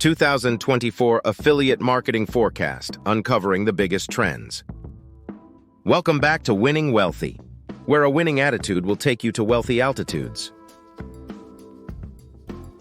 2024 Affiliate Marketing Forecast, uncovering the biggest trends. Welcome back to Winning Wealthy, where a winning attitude will take you to wealthy altitudes.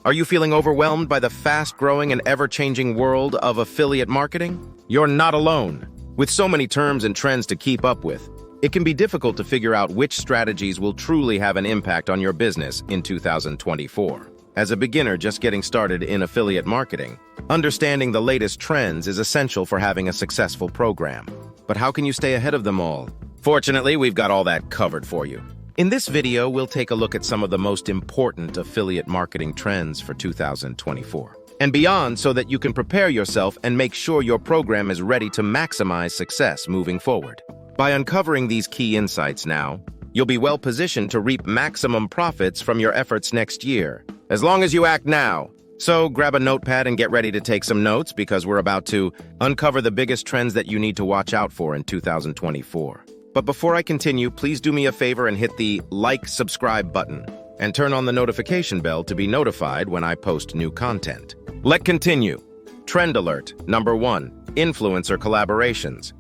Are you feeling overwhelmed by the fast-growing and ever-changing world of affiliate marketing? You're not alone. With so many terms and trends to keep up with, it can be difficult to figure out which strategies will truly have an impact on your business in 2024. As a beginner just getting started in affiliate marketing, understanding the latest trends is essential for having a successful program. But how can you stay ahead of them all? Fortunately, we've got all that covered for you. In this video, we'll take a look at some of the most important affiliate marketing trends for 2024 and beyond so that you can prepare yourself and make sure your program is ready to maximize success moving forward. By uncovering these key insights now, you'll be well positioned to reap maximum profits from your efforts next year, as long as you act now. So grab a notepad and get ready to take some notes because we're about to uncover the biggest trends that you need to watch out for in 2024. But before I continue, please do me a favor and hit the subscribe button and turn on the notification bell to be notified when I post new content. Let's continue. Trend alert. Number 1, influencer collaborations.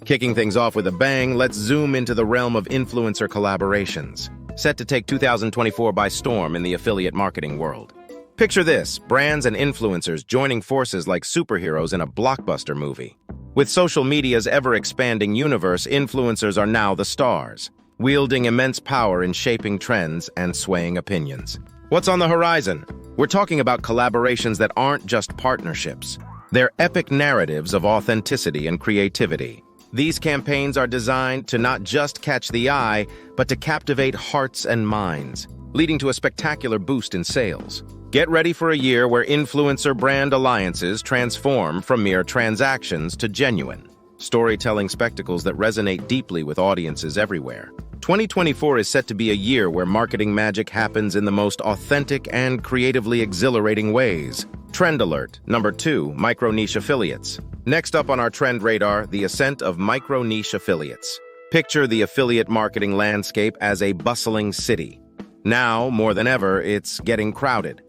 Kicking things off with a bang, let's zoom into the realm of influencer collaborations, set to take 2024 by storm in the affiliate marketing world. Picture this, brands and influencers joining forces like superheroes in a blockbuster movie. With social media's ever-expanding universe, influencers are now the stars, wielding immense power in shaping trends and swaying opinions. What's on the horizon? We're talking about collaborations that aren't just partnerships. They're epic narratives of authenticity and creativity. These campaigns are designed to not just catch the eye, but to captivate hearts and minds, leading to a spectacular boost in sales. Get ready for a year where influencer brand alliances transform from mere transactions to genuine storytelling spectacles that resonate deeply with audiences everywhere. 2024 is set to be a year where marketing magic happens in the most authentic and creatively exhilarating ways. Trend alert. Number 2, micro-niche affiliates. Next up on our trend radar, the ascent of micro-niche affiliates. Picture the affiliate marketing landscape as a bustling city. Now, more than ever, it's getting crowded.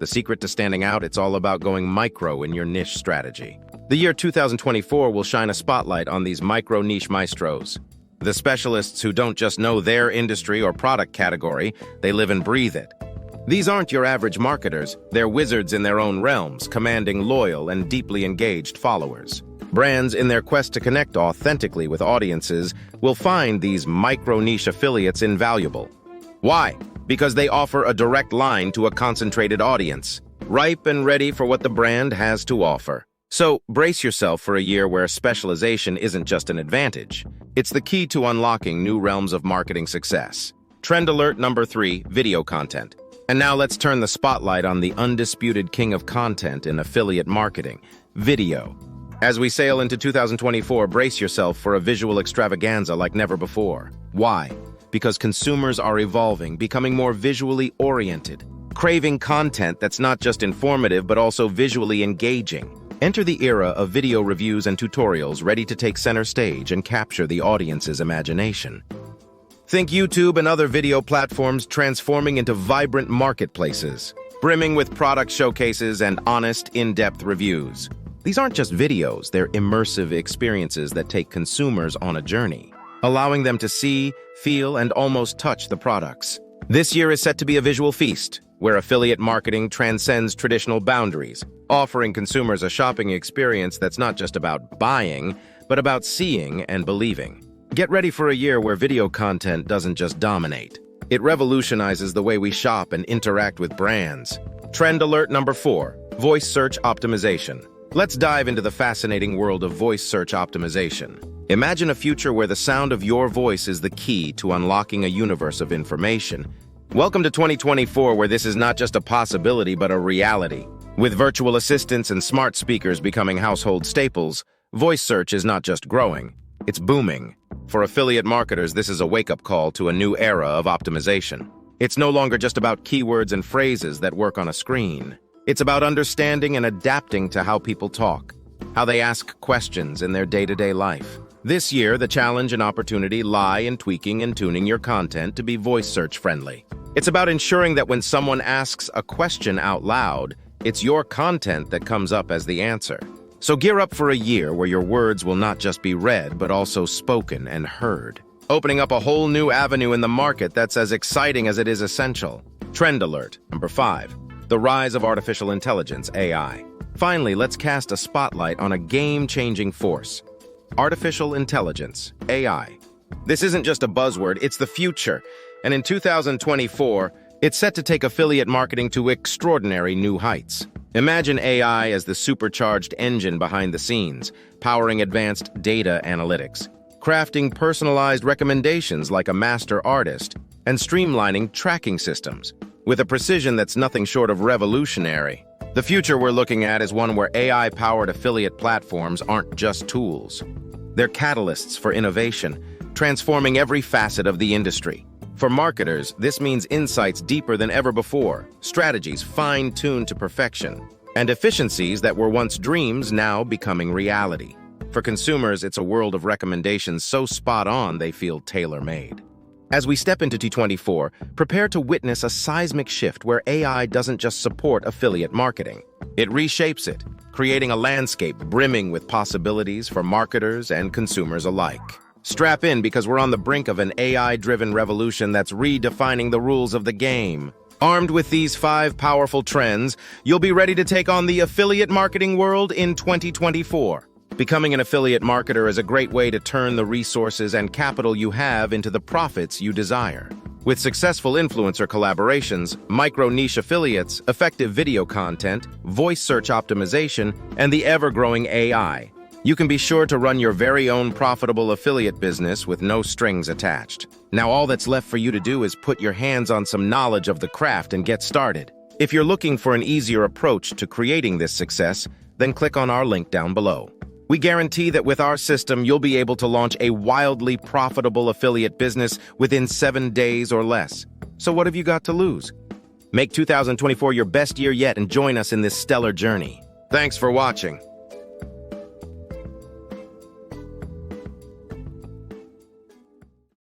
The secret to standing out, it's all about going micro in your niche strategy. The year 2024 will shine a spotlight on these micro-niche maestros. The specialists who don't just know their industry or product category, they live and breathe it. These aren't your average marketers, they're wizards in their own realms, commanding loyal and deeply engaged followers. Brands, in their quest to connect authentically with audiences, will find these micro-niche affiliates invaluable. Why? Because they offer a direct line to a concentrated audience, ripe and ready for what the brand has to offer. So, brace yourself for a year where specialization isn't just an advantage. It's the key to unlocking new realms of marketing success. Trend alert number 3, video content. And now let's turn the spotlight on the undisputed king of content in affiliate marketing, video. As we sail into 2024, brace yourself for a visual extravaganza like never before. Why? Because consumers are evolving, becoming more visually oriented, craving content that's not just informative but also visually engaging. Enter the era of video reviews and tutorials ready to take center stage and capture the audience's imagination. Think YouTube and other video platforms transforming into vibrant marketplaces, brimming with product showcases and honest, in-depth reviews. These aren't just videos, they're immersive experiences that take consumers on a journey, allowing them to see, feel, and almost touch the products. This year is set to be a visual feast, where affiliate marketing transcends traditional boundaries, offering consumers a shopping experience that's not just about buying, but about seeing and believing. Get ready for a year where video content doesn't just dominate. It revolutionizes the way we shop and interact with brands. Trend alert number 4, voice search optimization. Let's dive into the fascinating world of voice search optimization. Imagine a future where the sound of your voice is the key to unlocking a universe of information. Welcome to 2024, where this is not just a possibility but a reality. With virtual assistants and smart speakers becoming household staples, voice search is not just growing, it's booming. For affiliate marketers, this is a wake-up call to a new era of optimization. It's no longer just about keywords and phrases that work on a screen. It's about understanding and adapting to how people talk, how they ask questions in their day-to-day life. This year, the challenge and opportunity lie in tweaking and tuning your content to be voice search friendly. It's about ensuring that when someone asks a question out loud, It's your content that comes up as the answer. So gear up for a year where your words will not just be read, but also spoken and heard, opening up a whole new avenue in the market that's as exciting as it is essential. Trend alert. Number 5. The rise of artificial intelligence, AI. Finally, let's cast a spotlight on a game-changing force. Artificial intelligence, AI. This isn't just a buzzword, it's the future. And in 2024, it's set to take affiliate marketing to extraordinary new heights. Imagine AI as the supercharged engine behind the scenes, powering advanced data analytics, crafting personalized recommendations like a master artist, and streamlining tracking systems with a precision that's nothing short of revolutionary. The future we're looking at is one where AI-powered affiliate platforms aren't just tools. They're catalysts for innovation, transforming every facet of the industry. For marketers, this means insights deeper than ever before, strategies fine-tuned to perfection, and efficiencies that were once dreams now becoming reality. For consumers, it's a world of recommendations so spot-on they feel tailor-made. As we step into 2024, prepare to witness a seismic shift where AI doesn't just support affiliate marketing. It reshapes it, creating a landscape brimming with possibilities for marketers and consumers alike. Strap in because we're on the brink of an AI-driven revolution that's redefining the rules of the game. Armed with these 5 powerful trends, you'll be ready to take on the affiliate marketing world in 2024. Becoming an affiliate marketer is a great way to turn the resources and capital you have into the profits you desire. With successful influencer collaborations, micro-niche affiliates, effective video content, voice search optimization, and the ever-growing AI, you can be sure to run your very own profitable affiliate business with no strings attached. Now all that's left for you to do is put your hands on some knowledge of the craft and get started. If you're looking for an easier approach to creating this success, then click on our link down below. We guarantee that with our system, you'll be able to launch a wildly profitable affiliate business within 7 days or less. So what have you got to lose? Make 2024 your best year yet and join us in this stellar journey. Thanks for watching.